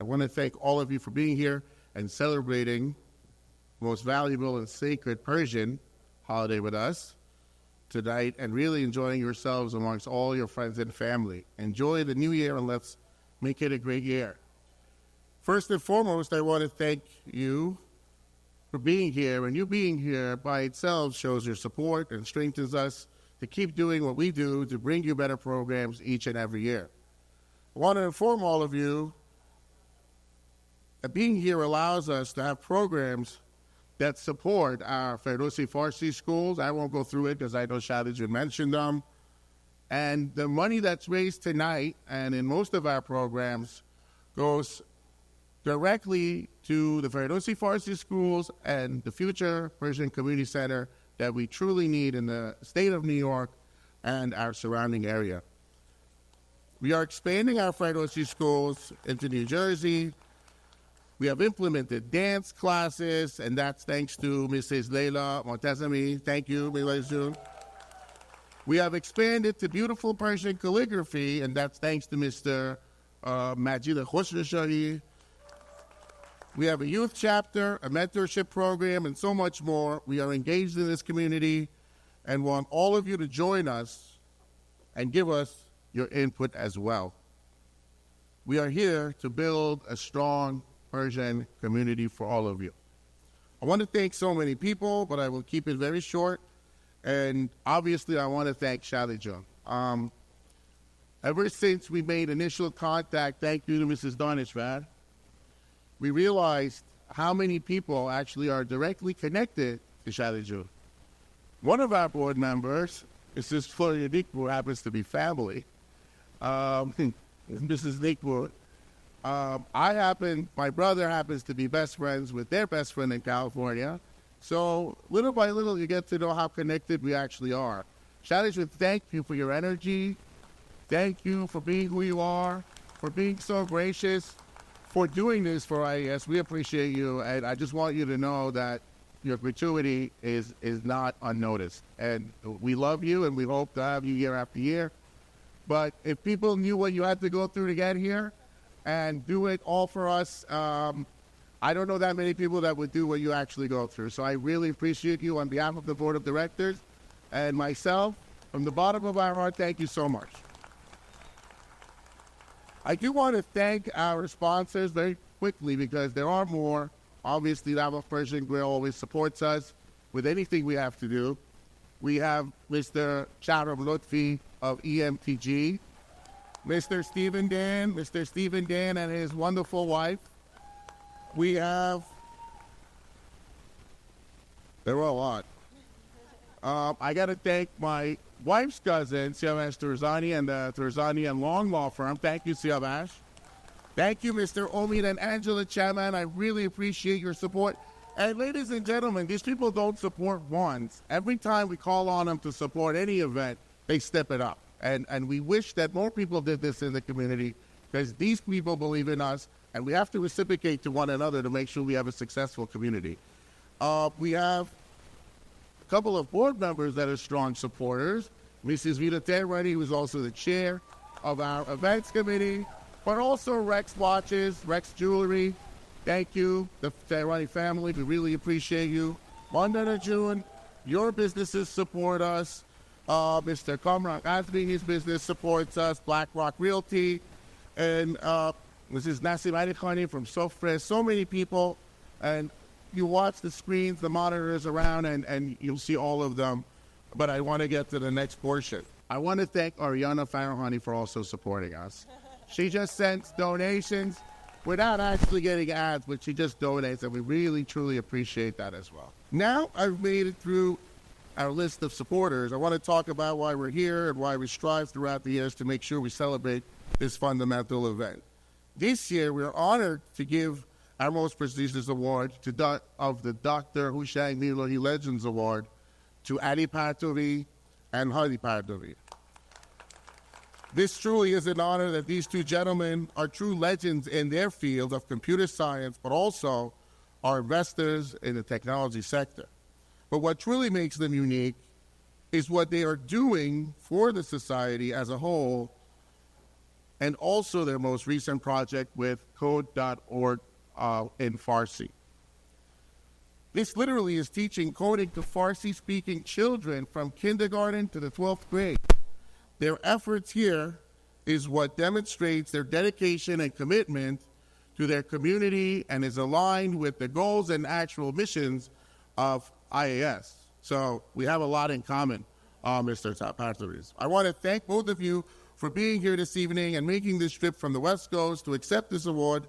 I want to thank all of you for being here and celebrating the most valuable and sacred Persian holiday with us tonight and really enjoying yourselves amongst all your friends and family. Enjoy the new year and let's make it a great year. First and foremost, I want to thank you for being here, and you being here by itself shows your support and strengthens us to keep doing what we do to bring you better programs each and every year. I want to inform all of you that being here allows us to have programs that support our Ferdowsi Farsi schools. I won't go through it because I know Shadid mentioned them. And the money that's raised tonight and in most of our programs goes directly to the Ferdowsi Farsi schools and the future Persian Community Center that we truly need in the state of New York and our surrounding area. We are expanding our Ferdowsi schools into New Jersey. We have implemented dance classes, and that's thanks to Mrs. Leila Montazami. Thank you, Leila. We have expanded to beautiful Persian calligraphy, and that's thanks to Mr. Majid Khosrowshahi. We have a youth chapter, a mentorship program, and so much more. We are engaged in this community and want all of you to join us and give us your input as well. We are here to build a strong Persian community for all of you. I want to thank so many people, but I will keep it very short. And obviously, I want to thank Shadid. Ever since we made initial contact, thank you to Mrs. Danishvad, we realized how many people actually are directly connected to Shadid. One of our board members, Mrs. Floria Nikbur, happens to be family. Mrs. Nikbur. My brother happens to be best friends with their best friend in California. So little by little, you get to know how connected we actually are. Shadid, thank you for your energy. Thank you for being who you are, for being so gracious, for doing this for IAS. We appreciate you, and I just want you to know that your gratuity is not unnoticed. And we love you, and we hope to have you year after year. But if people knew what you had to go through to get here and do it all for us, I don't know that many people that would do what you actually go through. So I really appreciate you on behalf of the board of directors and myself. From the bottom of our heart, thank you so much. I do want to thank our sponsors very quickly because there are more. Obviously, Lava Persian Grill always supports us with anything we have to do. We have Mr. Sharam Lutfi of EMTG, Mr. Stephen Dan and his wonderful wife. We have, there were a lot. I got to thank my wife's cousin, Siavash Turzani, and the Turzani and Long Law Firm. Thank you, Siavash. Thank you, Mr. Omid and Angela Chaman. I really appreciate your support. And ladies and gentlemen, these people don't support once. Every time we call on them to support any event, they step it up. And we wish that more people did this in the community because these people believe in us, and we have to reciprocate to one another to make sure we have a successful community. We have a couple of board members that are strong supporters. Mrs. Vita Tehrani, who is also the chair of our events committee, but also Rex Watches, Rex Jewelry. Thank you, the Tehrani family. We really appreciate you. Mondana June, your businesses support us. Mr. Kamran Azmi, his business supports us. BlackRock Realty, and Mrs. Nassim Ali Khani from Sofres. So many people, and you watch the screens, the monitors around, and you'll see all of them. But I want to get to the next portion. I want to thank Ariana Farahani for also supporting us. She just sends donations without actually getting ads, but she just donates, and we really, truly appreciate that as well. Now I've made it through our list of supporters. I want to talk about why we're here and why we strive throughout the years to make sure we celebrate this fundamental event. This year, we're honored to give our most prestigious award of the Dr. Hushain Nilohi Legends Award to Adi Partovi and Hadi Partovi. This truly is an honor that these two gentlemen are true legends in their field of computer science, but also are investors in the technology sector. But what truly makes them unique is what they are doing for the society as a whole and also their most recent project with code.org in Farsi. This literally is teaching coding to Farsi-speaking children from kindergarten to the 12th grade. Their efforts here is what demonstrates their dedication and commitment to their community and is aligned with the goals and actual missions of IAS. So we have a lot in common, Mr. Patrice. I want to thank both of you for being here this evening and making this trip from the West Coast to accept this award.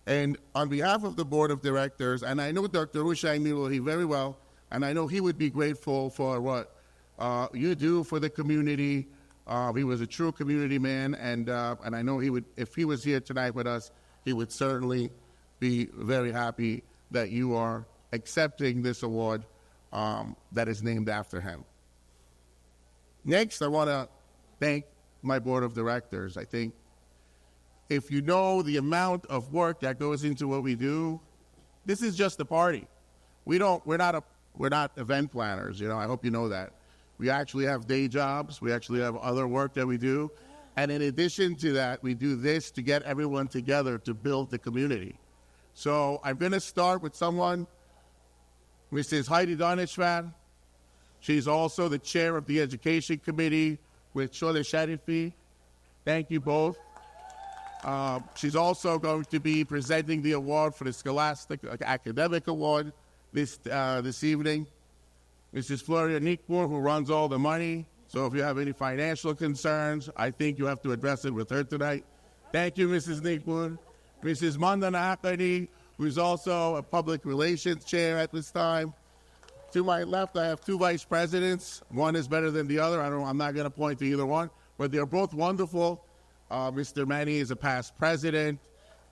And on behalf of the board of directors, and I know Dr. Rushai Milahi very well, and I know he would be grateful for what you do for the community. He was a true community man, and I know he would, if he was here tonight with us, he would certainly be very happy that you are accepting this award that is named after him. Next, I want to thank my board of directors. I think if you know the amount of work that goes into what we do, this is just a party. We're not event planners, you know, I hope you know that. We actually have day jobs, we actually have other work that we do, and in addition to that, we do this to get everyone together to build the community. So I'm going to start with someone, Mrs. Heidi Daneshvar. She's also the chair of the education committee with Shole Sharifi. Thank you both. She's also going to be presenting the award for the Scholastic Academic Award this evening. Mrs. Floria Nikpur, who runs all the money. So if you have any financial concerns, I think you have to address it with her tonight. Thank you, Mrs. Nikpur. Mrs. Mandana Akadi, who is also a public relations chair at this time. To my left, I have two vice presidents. One is better than the other. I'm not going to point to either one, but they're both wonderful. Mr. Manny is a past president,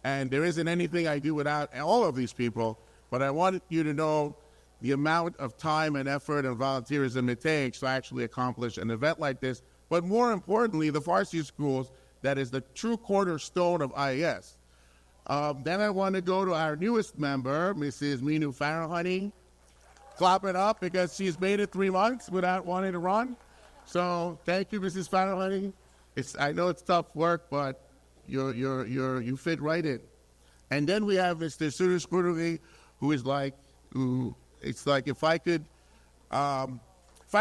and there isn't anything I do without all of these people, but I wanted you to know the amount of time and effort and volunteerism it takes to actually accomplish an event like this, but more importantly, the Farsi schools, that is the true cornerstone of IAS. Then I want to go to our newest member, Mrs. Minu Farahani. Clap it up because she's made it 3 months without wanting to run. So thank you, Mrs. Farahani. I know it's tough work, but you fit right in. And then we have Mr. Suresh Kururi, it's like if I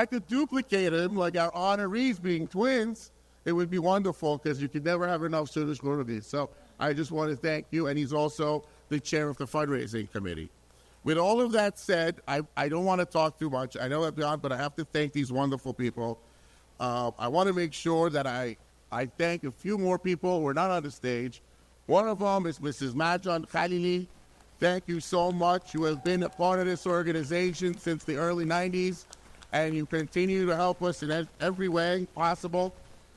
could duplicate him, like our honorees being twins, it would be wonderful because you could never have enough Suresh Kururi. So I just want to thank you, and he's also the chair of the fundraising committee. With all of that said, I don't want to talk too much. I know I'm beyond, but I have to thank these wonderful people. I want to make sure that I thank a few more people who are not on the stage. One of them is Mrs. Majan Khalili. Thank you so much. You have been a part of this organization since the early 90s, and you continue to help us in every way possible.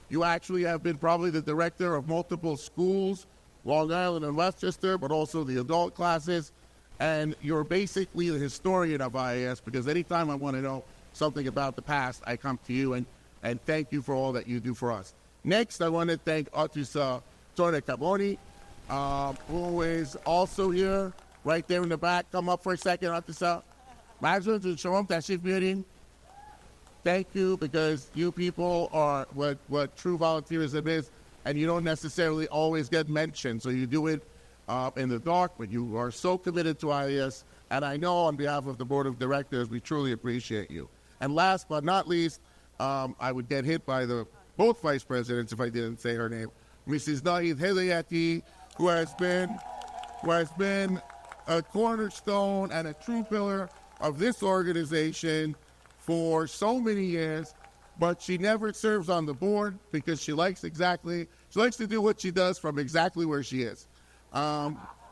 You actually have been probably the director of multiple schools, Long Island and Westchester, but also the adult classes, and you're basically the historian of IAS, because anytime I want to know something about the past, I come to you, and thank you for all that you do for us. Next, I want to thank Artusa Torre Caboni, who is also here, right there in the back. Come up for a second, Artusa. Thank you, because you people are what true volunteerism is, and you don't necessarily always get mentioned. So you do it in the dark, but you are so committed to IAS, and I know on behalf of the board of directors, we truly appreciate you. And last but not least, I would get hit by both vice presidents if I didn't say her name, Mrs. Alireza Hedayati, who has been a cornerstone and a true pillar of this organization for so many years, but she never serves on the board because she likes to do what she does from exactly where she is.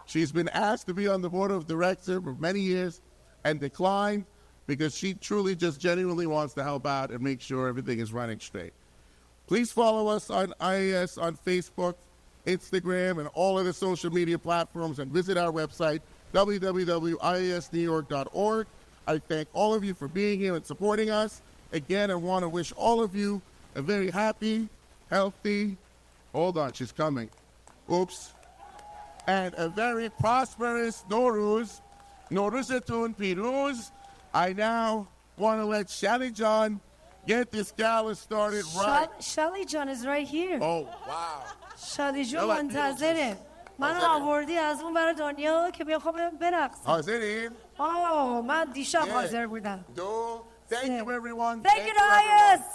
She's been asked to be on the board of directors for many years and declined because she truly just genuinely wants to help out and make sure everything is running straight. Please follow us on IAS on Facebook, Instagram, and all of the social media platforms, and visit our website, www.iasnewyork.org. I thank all of you for being here and supporting us. Again, I want to wish all of you a very happy, healthy, hold on, she's coming. Oops. And a very prosperous Nowruz, Nowruzatun Piruz. I now want to let Shally John get this gala started right. Shally John is right here. Oh, wow. شادی جون يلا. منتظره من آوردی از اون برای دنیا که بخوام برقصم. حاضرین؟ من دیشب حاضر بودم. دو. Thank you everyone. Thank you to IAS.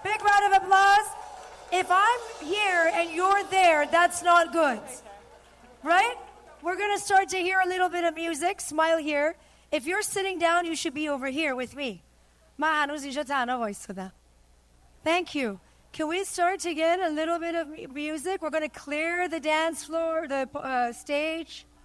Big round of applause. If I'm here and you're there, that's not good. Right? We're going to start to hear a little bit of music. Smile here. If you're sitting down, you should be over here with me. من هنوز اینجا تنها وایستادم. Thank you. Can we start to get a little bit of music? We're going to clear the dance floor, the stage.